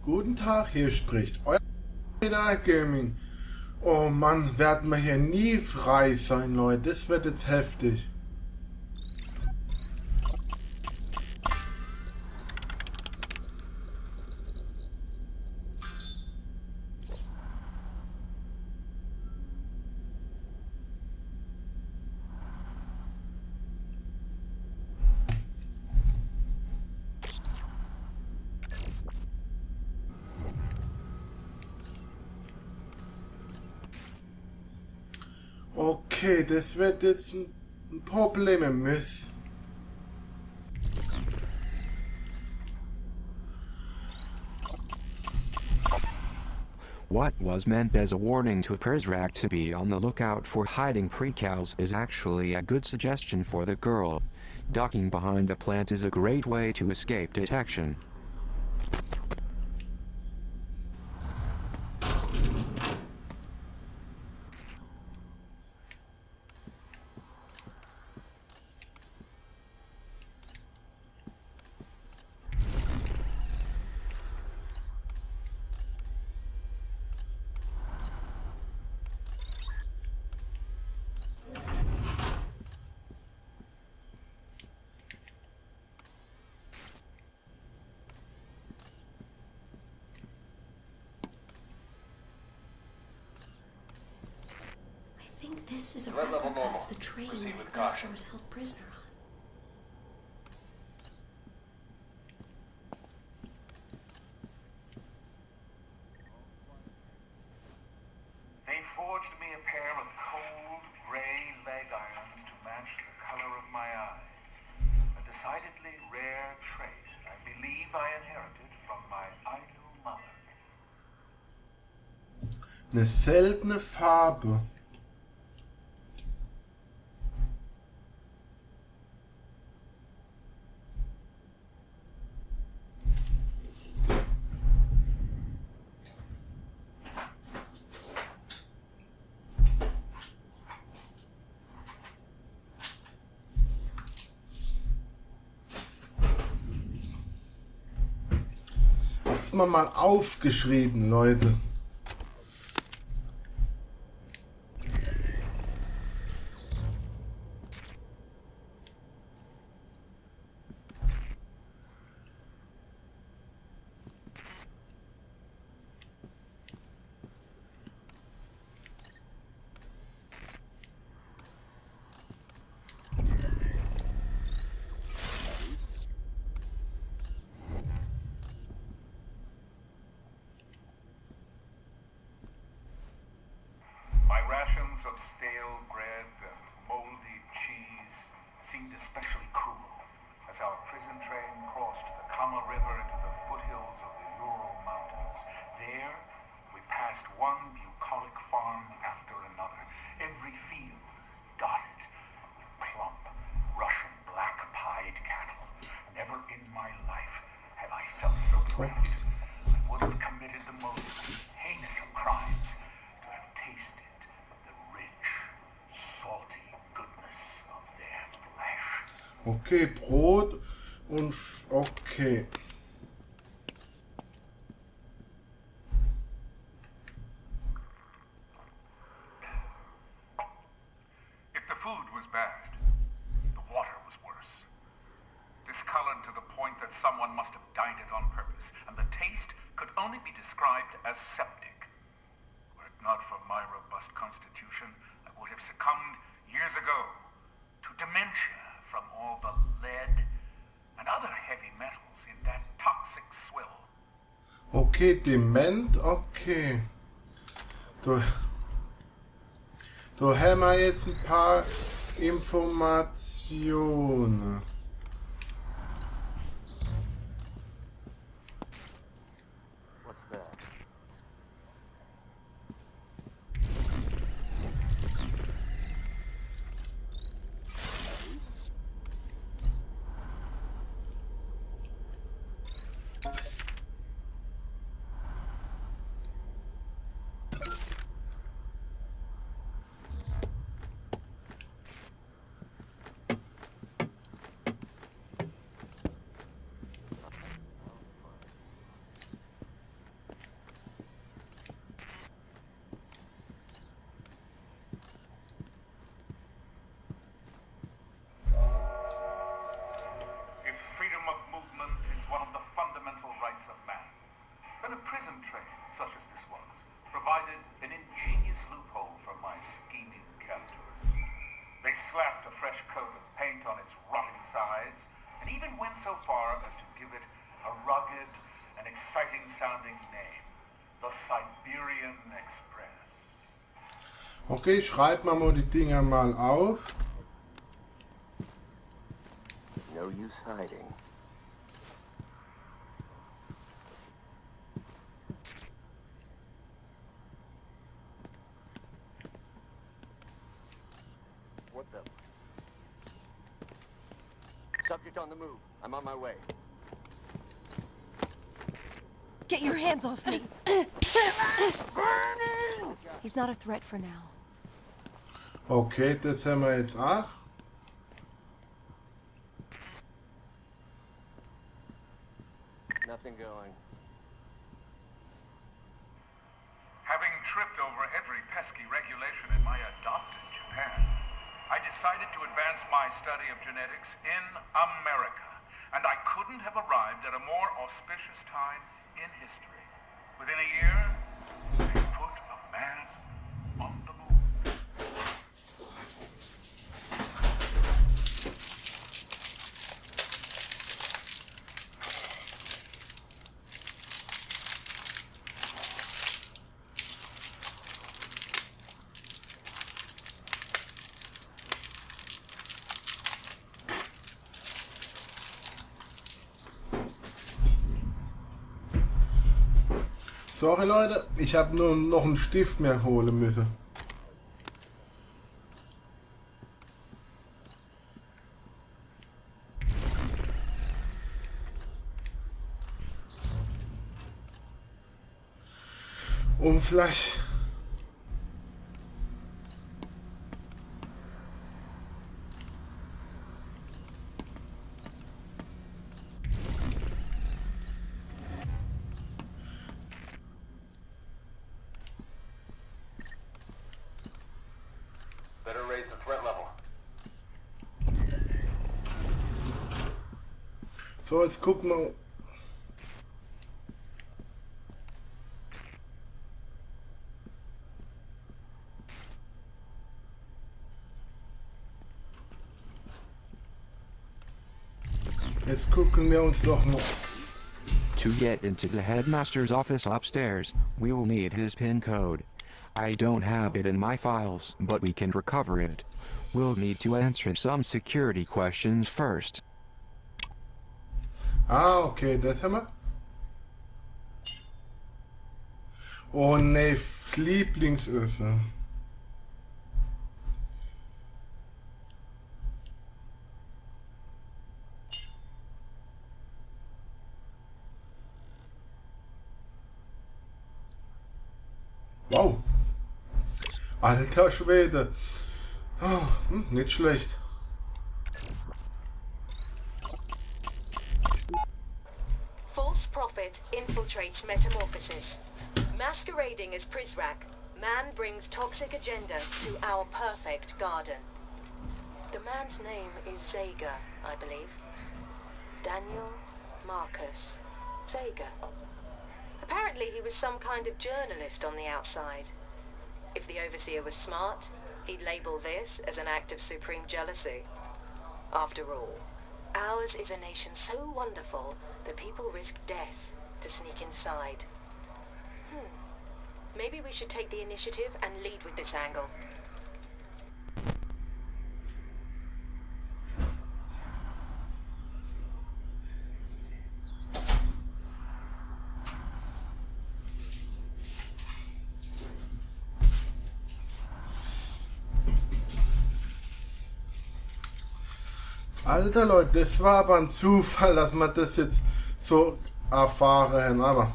Guten Tag, hier spricht euer Gaming. Oh Mann, werden wir hier nie frei sein, Leute. Das wird jetzt heftig. Okay, das wird jetzt ein Problem, Miss. What was meant as a warning to Persrak to be on the lookout for hiding precals is actually a good suggestion for the girl. Ducking behind the plant is a great way to escape detection. I think this is a replica of the train that Master was held prisoner on. They forged me a pair of cold, gray leg irons to match the color of my eyes. A decidedly rare trait I believe I inherited from my idol mother. Eine seltene Farbe. Hab's mir mal aufgeschrieben, Leute. My rations of stale bread and moldy cheese seemed especially cruel as our prison train crossed the Kama River into the foothills of the Ural Mountains. There, we passed one bucolic farm after another, every field dotted with plump Russian black-pied cattle. Never in my life have I felt so bereft. I would have committed the most heinous of crimes to have tasted the rich, salty goodness of their flesh. Okay, Brot und okay. If the food was bad, the water was worse. Discolored to the point that someone must have dyed it on purpose, and the taste could only be described as septic. Were it not for my robust constitution, I would have succumbed years ago to dementia from all the lead and other heavy metals in that toxic swill. Okay, dement, okay. Da haben wir jetzt ein paar Informationen. sounding name. The Siberian Express. Okay, schreibt mal die Dinger mal auf. No use hiding. What the? Subject on the move. I'm on my way. Get your hands off me! He's not a threat for now. Okay, das haben wir jetzt auch. Nothing going. Having tripped over every pesky regulation in my adopted Japan, I decided to advance my study of genetics in America. And I couldn't have arrived at a more auspicious time in history. Within a year, they put a man on the moon. Sorry Leute, ich habe nur noch einen Stift mehr holen müssen. Um vielleicht... Better raise the threat level. So, jetzt gucken wir... Jetzt gucken wir uns doch mal... To get into the headmaster's office upstairs, we will need his PIN code. I don't have it in my files, but we can recover it. We'll need to answer some security questions first. Ah, okay, das haben wir. Oh ne, Lieblingsöfen. Wow. Alter Schwede. Oh, nicht schlecht. False prophet infiltrates metamorphosis. Masquerading as Prizrak, man brings toxic agenda to our perfect garden. The man's name is Zager, I believe. Daniel Marcus Zager. Apparently he was some kind of journalist on the outside. If the Overseer was smart, he'd label this as an act of supreme jealousy. After all, ours is a nation so wonderful that people risk death to sneak inside. Maybe we should take the initiative and lead with this angle. Alter Leute, das war aber ein Zufall, dass wir das jetzt so erfahren, aber...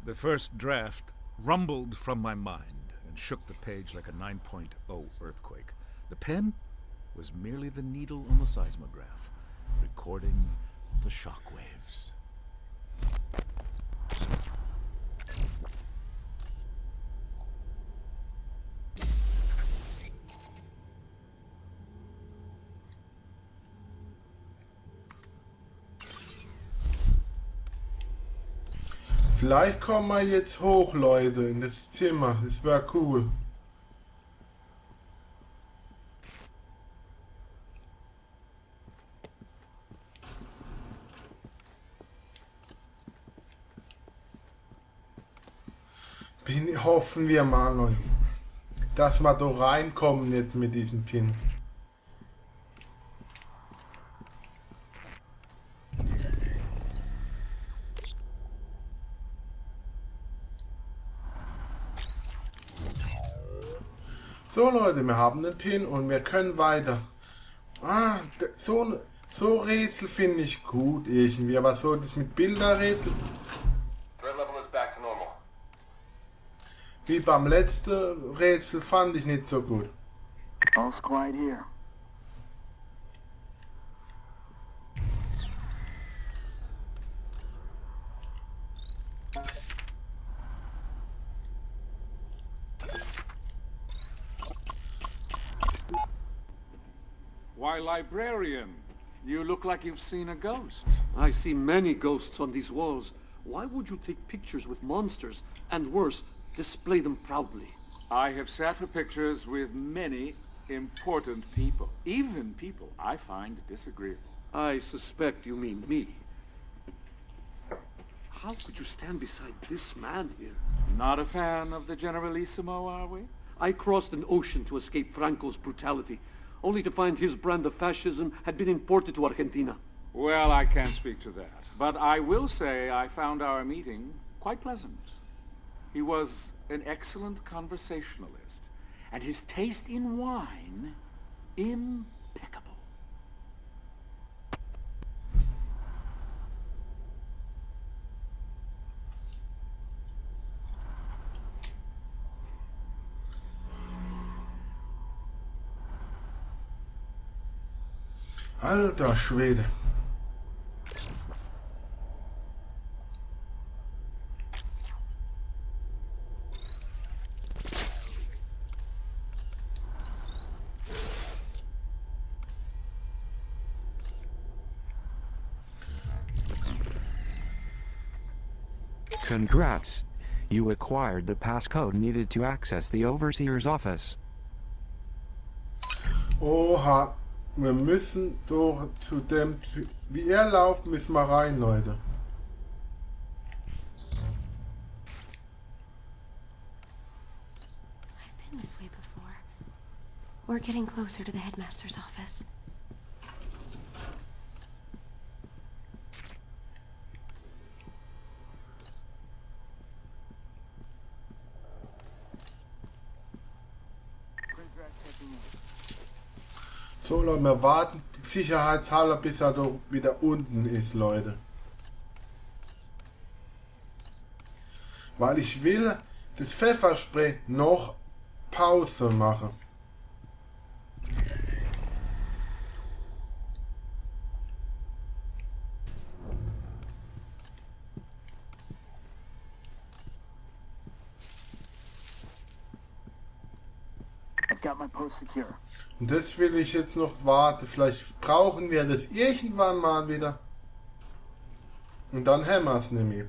The first draft rumbled from my mind and shook the page like a 9.0 earthquake. The pen was merely the needle on the seismograph, recording the shockwaves. Vielleicht kommen wir jetzt hoch, Leute, in das Zimmer. Das wäre cool. Hoffen wir mal, Leute, dass wir da reinkommen jetzt mit diesem Pin. So Leute, wir haben den Pin und wir können weiter. So Rätsel finde ich gut irgendwie, aber so das mit Bilderrätsel, Threat level is back to normal. wie beim letzten Rätsel, fand ich nicht so gut. All's quiet here. Why, librarian, you look like you've seen a ghost. I see many ghosts on these walls. Why would you take pictures with monsters, and worse, display them proudly? I have sat for pictures with many important people, even people I find disagreeable. I suspect you mean me. How could you stand beside this man here? Not a fan of the Generalissimo, are we? I crossed an ocean to escape Franco's brutality, only to find his brand of fascism had been imported to Argentina. Well, I can't speak to that, but I will say I found our meeting quite pleasant. He was an excellent conversationalist, and his taste in wine impeccable. Alter Schwede. Congrats! You acquired the passcode needed to access the Overseer's office. Oha, wir müssen so zu dem Typ. Wie er läuft, müssen wir rein, Leute. I've been this way before. We're getting closer to the headmaster's office. So Leute, wir warten sicherheitshalber, bis er da wieder unten ist, Leute. Weil ich will das Pfefferspray noch Pause machen. I've got my post secure. Und das will ich jetzt noch warten. Vielleicht brauchen wir das irgendwann mal wieder. Und dann haben wir es nämlich.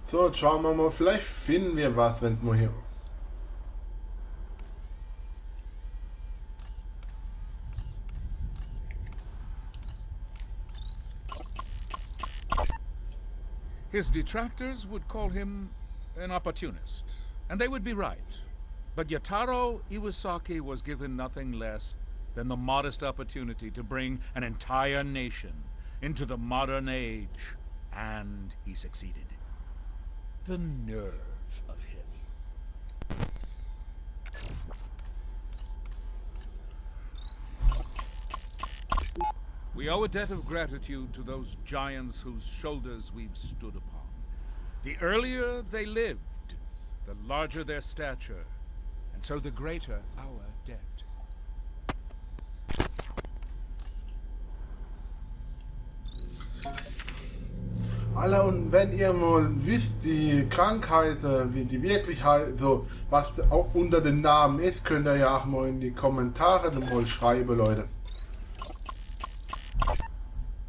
So, jetzt schauen wir mal, vielleicht finden wir was, wenn wir hier... His detractors would call him an opportunist, and they would be right. But Yataro Iwasaki was given nothing less than the modest opportunity to bring an entire nation into the modern age, and he succeeded. The nerve of him. We owe a debt of gratitude to those giants whose shoulders we've stood upon. The earlier they lived, the larger their stature, and so the greater our debt. Alter, und wenn ihr mal wisst, die Krankheiten, wie die Wirklichkeit, so, was auch unter den Namen ist, könnt ihr ja auch mal in die Kommentare mal schreiben, Leute.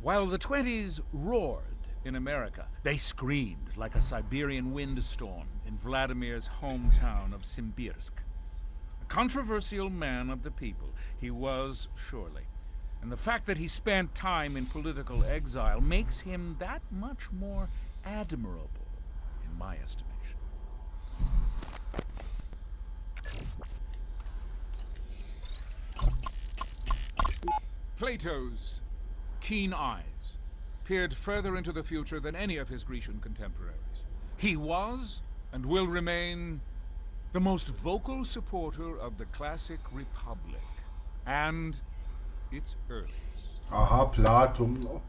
While the 20s roared in America, they screamed like a Siberian windstorm in Vladimir's hometown of Simbirsk. A controversial man of the people, he was surely. And the fact that he spent time in political exile makes him that much more admirable, in my estimation. Plato's keen eyes peered further into the future than any of his Grecian contemporaries. He was, and will remain, the most vocal supporter of the classic Republic, and its earliest. Aha, Platon.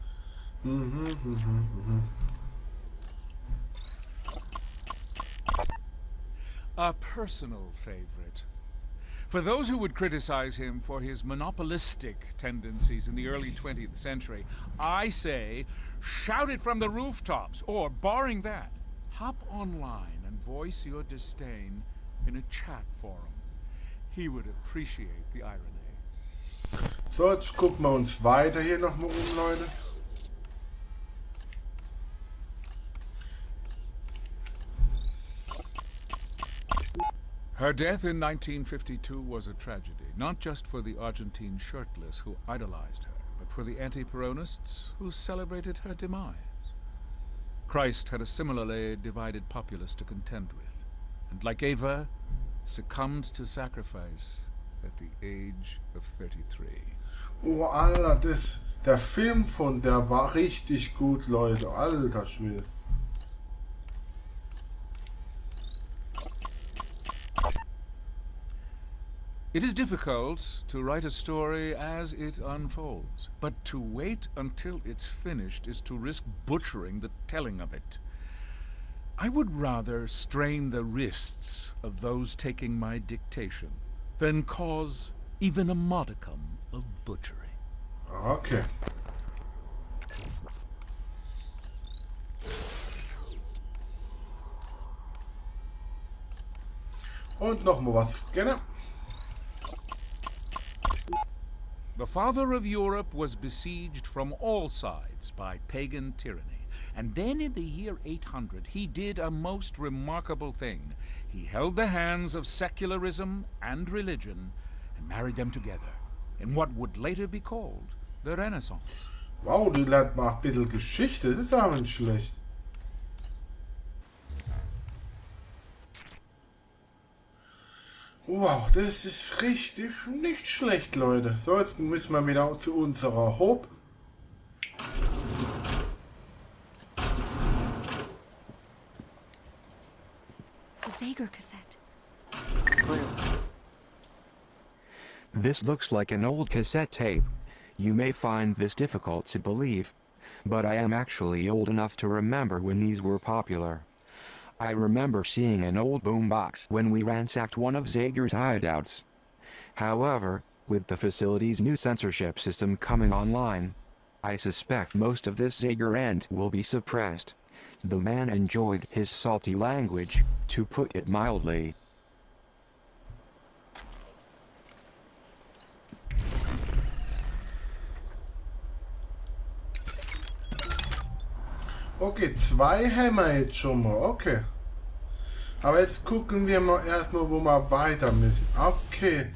A personal favorite. For those who would criticize him for his monopolistic tendencies in the early 20th century, I say, shout it from the rooftops, or, barring that, hop online and voice your disdain in a chat forum. He would appreciate the irony. So, jetzt gucken wir uns weiter hier nochmal um, Leute. Her death in 1952 was a tragedy, not just for the Argentine shirtless who idolized her, but for the anti-Peronists who celebrated her demise. Christ had a similarly divided populace to contend with, and like Eva, succumbed to sacrifice at the age of 33. Oh, Alter, der Film von der war richtig gut, Leute. Alter Schwede. It is difficult to write a story as it unfolds, but to wait until it's finished is to risk butchering the telling of it. I would rather strain the wrists of those taking my dictation than cause even a modicum of butchery. Okay. Und nochmal was scannen. The father of Europe was besieged from all sides by pagan tyranny. And then in the year 800, he did a most remarkable thing. He held the hands of secularism and religion and married them together in what would later be called the Renaissance. Wow, du lernt mal ein bisschen Geschichte, das ist aber nicht schlecht. Wow, das ist richtig nicht schlecht, Leute. So, jetzt müssen wir wieder zu unserer Hope. The Zager cassette. This looks like an old cassette tape. You may find this difficult to believe, but I am actually old enough to remember when these were popular. I remember seeing an old boombox when we ransacked one of Zager's hideouts. However, with the facility's new censorship system coming online, I suspect most of this Zager end will be suppressed. The man enjoyed his salty language, to put it mildly. Okay, 2 haben wir jetzt schon mal, okay. Aber jetzt gucken wir mal erstmal, wo wir weiter müssen. Okay,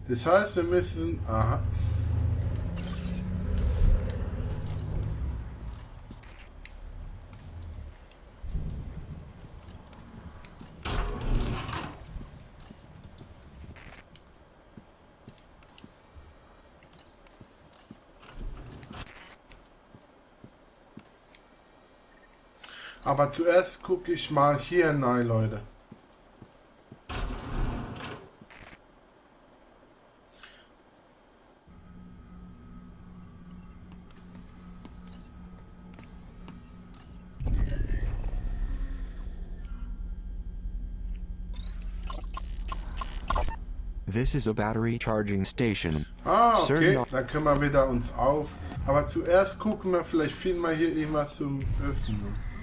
das heißt, wir müssen... Aha. Aber zuerst gucke ich mal hier rein, Leute. This is a battery charging station. Ah, okay, da können wir wieder uns auf. Aber zuerst gucken wir, vielleicht finden wir hier irgendwas zum Öffnen.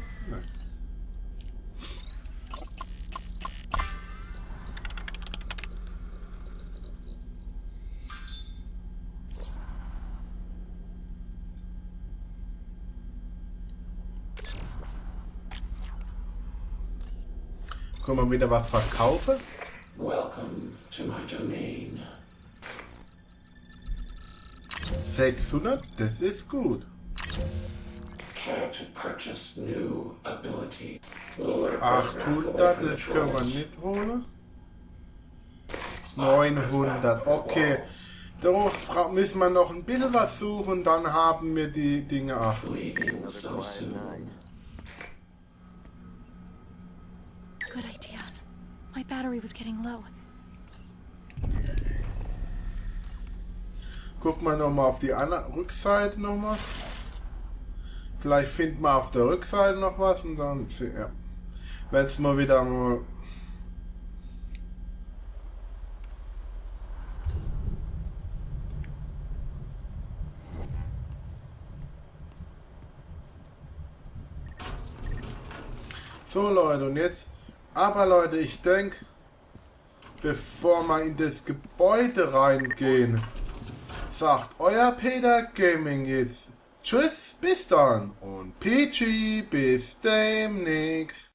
Können wir wieder was verkaufen? Welcome to my domain. 600, das ist gut. Care to purchase new ability. 800, das können wir nicht holen. 900, okay. Da müssen wir noch ein bisschen was suchen, dann haben wir die Dinge ab. Leaving so soon. Good idea. My battery was getting low. Guck mal nochmal auf die andere Rückseite nochmal. Vielleicht finden wir auf der Rückseite noch was und dann, ja. Wenn es mal wieder mal... So Leute, und jetzt, aber Leute, ich denke, bevor wir in das Gebäude reingehen, sagt euer Peter Gaming jetzt Tschüss, bis dann und PG, bis demnächst.